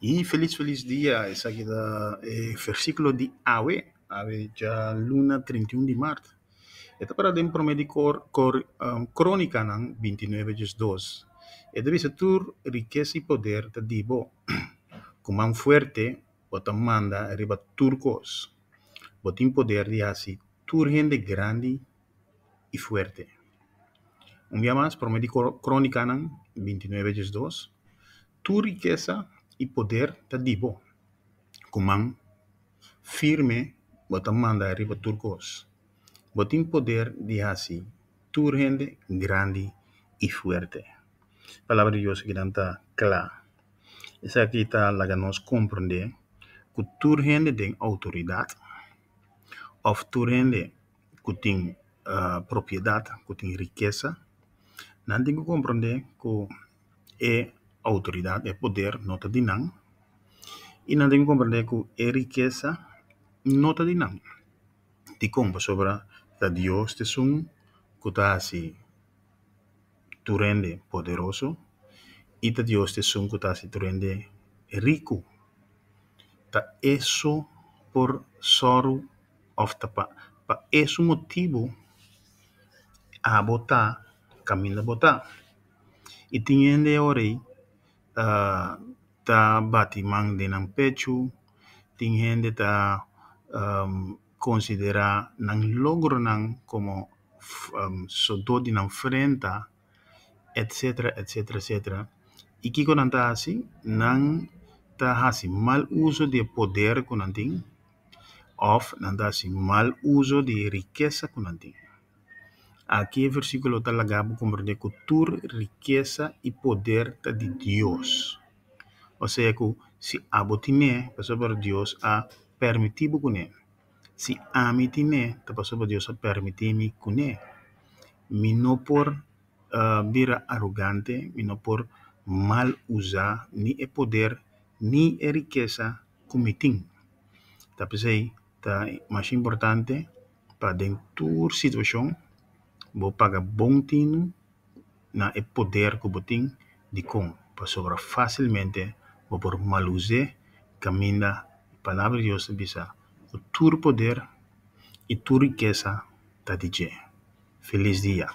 Y feliz día. Es aquí versículo de Ave ya luna 31 de marzo. Ito para din promedio crónica ng 29 jes 2. Ito bisa tur riqueza y poder te dibo. Kumang fuerte, botam manda arriba turcos. Botin poder de así, tur gente grande y fuerte. Un día más, promedio crónica ng 29 jes 2. Tu riqueza y poder te dibo. Kumang firme, botam manda arriba turcos. Botin poder de así, tur gente grande y fuerte. Palabra de Dios que está clara. Esa aquí está la que nos comprende que tur gente de autoridad, of tur gente que tiene propiedad, que tiene riqueza. No tengo que comprender que es autoridad, es poder, no te dinan. Y no tengo que comprender que es riqueza, no te dinan. Ti compa sobre que Dios te son, que te hace tu rende poderoso, y te Dios te son, que te hace tu rende rico. Ta eso por soro of pa eso motivo a botar, camino a botar. Y tiene ore ta bati mang de nang pecho, tiene ta considera nang logro nang como sodo di nang frenta, etcétera, etcétera, etcétera. Y que con anta así, nang ta hasi mal uso de poder con anting, of nanda hasi mal uso de riqueza con anting. Aquí el versículo está lagado como de cultura, riqueza y poder de Dios. O sea que si abotine, pasó por Dios a permitido con él. Si amitine, te pasó por Dios a permitirme con él. Mi no por vira arrogante, mi no por mal usar ni el poder ni la riqueza comitin. Tapi sei, ta más importante para dentro situación, vou pagar bom tino na el poder que botin de com, para sobrar facilmente, vou por mal usar, camina, palavra de Dios bisa, o tu poder e tu riqueza ta DJ. Feliz dia.